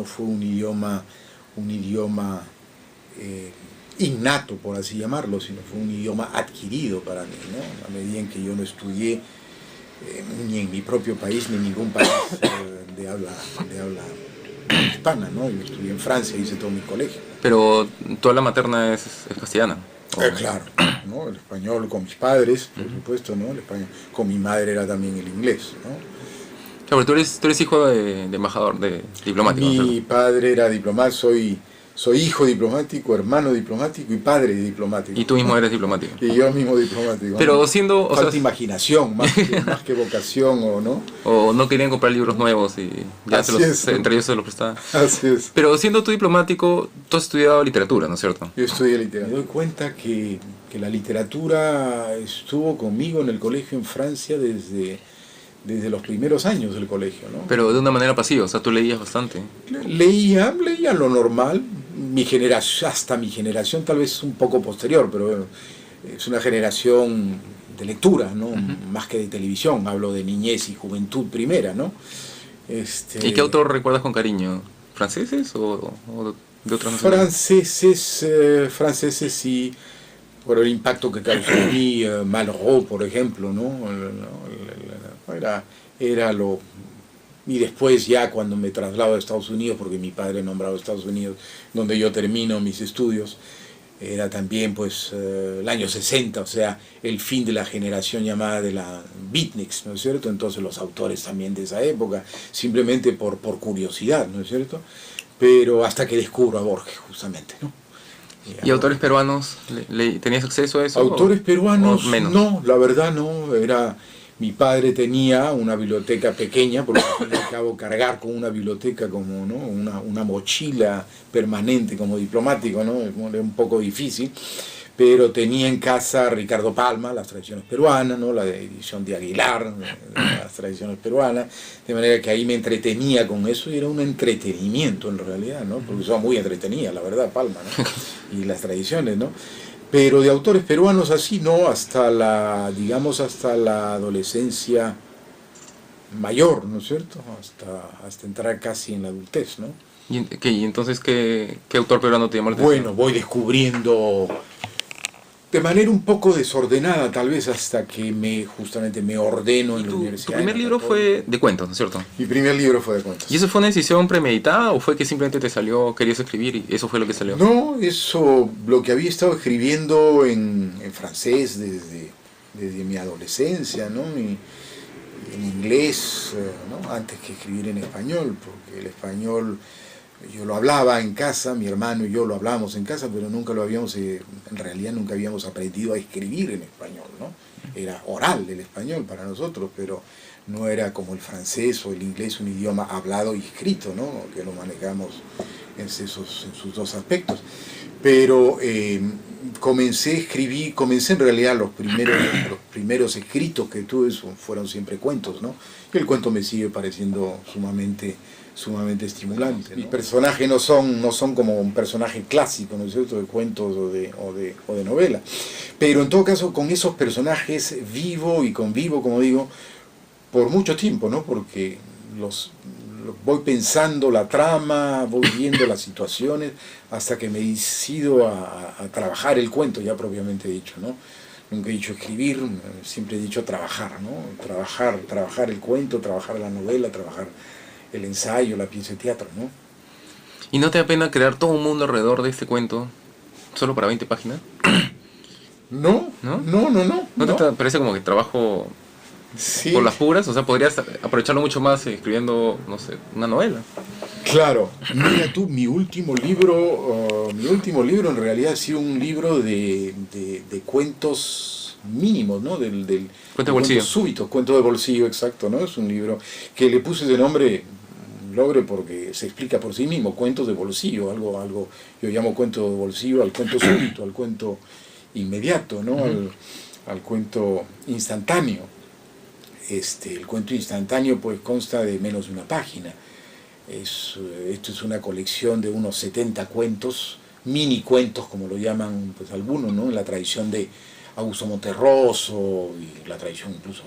no fue un idioma innato, por así llamarlo, sino fue un idioma adquirido para mí, ¿no? A medida en que yo no estudié ni en mi propio país ni en ningún país de habla hispana, ¿no? Yo estudié en Francia, hice todo mi colegio. Pero tu habla materna es castellana. Claro, ¿no? El español con mis padres, por supuesto, ¿no? El español con mi madre era también el inglés, ¿no? Claro, pero tú eres hijo de embajador, de diplomático, ¿no? Mi padre era diplomático, soy hijo diplomático, hermano diplomático y padre diplomático. Y tú mismo eres diplomático. Y yo mismo diplomático. Pero ¿no? siendo... Falta imaginación, más que vocación, ¿o no? O no querían comprar libros nuevos y ya entre ellos se los prestaban. Así es. Pero siendo tú diplomático, tú has estudiado literatura, ¿no es cierto? Yo estudié literatura. Me doy cuenta que la literatura estuvo conmigo en el colegio en Francia desde los primeros años del colegio, ¿no? Pero de una manera pasiva, o sea, tú leías bastante. Leía lo normal. Hasta mi generación, tal vez un poco posterior, pero es una generación de lectura, ¿no? Más que de televisión. Hablo de niñez y juventud primera, ¿no? ¿Y qué autor recuerdas con cariño? ¿Franceses o de otras nacionalidades? Franceses sí, por el impacto que causó en mí, Malraux, por ejemplo, ¿no? Era lo... Y después ya cuando me traslado a Estados Unidos, porque mi padre nombrado a Estados Unidos, donde yo termino mis estudios, era también pues el año 60, o sea, el fin de la generación llamada de la beatniks, ¿no es cierto? Entonces los autores también de esa época, simplemente por curiosidad, ¿no es cierto? Pero hasta que descubro a Borges, justamente, ¿no? ¿Y autores peruanos? ¿Tenías acceso a eso? Autores peruanos, menos? No, la verdad no. Mi padre tenía una biblioteca pequeña, porque al fin y al cabo cargar con una biblioteca como, ¿no? una mochila permanente como diplomático, ¿no? Era un poco difícil, pero tenía en casa Ricardo Palma, las tradiciones peruanas, ¿no? La edición de Aguilar, las tradiciones peruanas, de manera que ahí me entretenía con eso y era un entretenimiento en realidad, ¿no? Porque son muy entretenidas, la verdad, Palma, ¿no? Y las tradiciones, ¿no? Pero de autores peruanos así no, hasta la adolescencia mayor, ¿no es cierto? Hasta entrar casi en la adultez, ¿no? ¿Y entonces qué autor peruano te llamó la atención? Bueno, voy descubriendo de manera un poco desordenada, tal vez, hasta que justamente me ordeno en la universidad. Tu primer libro fue de cuentos, ¿no es cierto? Mi primer libro fue de cuentos. ¿Y eso fue una decisión premeditada o fue que simplemente te salió, querías escribir y eso fue lo que salió? No, lo que había estado escribiendo en francés desde mi adolescencia, ¿no? Y en inglés, ¿no? Antes que escribir en español, porque el español yo lo hablaba en casa, mi hermano y yo lo hablábamos en casa, pero nunca en realidad nunca habíamos aprendido a escribir en español, ¿no? Era oral el español para nosotros, pero no era como el francés o el inglés, un idioma hablado y escrito, ¿no? Que lo manejamos en sus dos aspectos. Pero comencé en realidad los primeros escritos que tuve fueron siempre cuentos, ¿no? Y el cuento me sigue pareciendo sumamente estimulante, ¿no? Mis personajes no son como un personaje clásico, ¿no es cierto?, de cuentos o de novela. Pero en todo caso, con esos personajes vivo y convivo, como digo, por mucho tiempo, ¿no? Porque voy pensando la trama, voy viendo las situaciones, hasta que me decido a trabajar el cuento, ya propiamente dicho, ¿no? Nunca he dicho escribir, siempre he dicho trabajar, ¿no? Trabajar el cuento, trabajar la novela, trabajar el ensayo, la pieza de teatro, ¿no? ¿Y no te da pena crear todo un mundo alrededor de este cuento solo para 20 páginas? No. ¿No te parece como que trabajo sí, por las puras? O sea, podrías aprovecharlo mucho más escribiendo, no sé, una novela. Claro. Mira tú, mi último libro en realidad ha sido un libro de cuentos mínimos, ¿no? Cuento de bolsillo. Cuentos súbitos, cuento de bolsillo, exacto, ¿no? Es un libro que le puse de nombre porque se explica por sí mismo, cuentos de bolsillo, algo yo llamo cuento de bolsillo al cuento súbito, al cuento inmediato, ¿no? Al cuento instantáneo. El cuento instantáneo pues consta de menos de una página. Esto es una colección de unos 70 cuentos, mini cuentos como lo llaman pues algunos, ¿no? En la tradición de Augusto Monterroso y la tradición incluso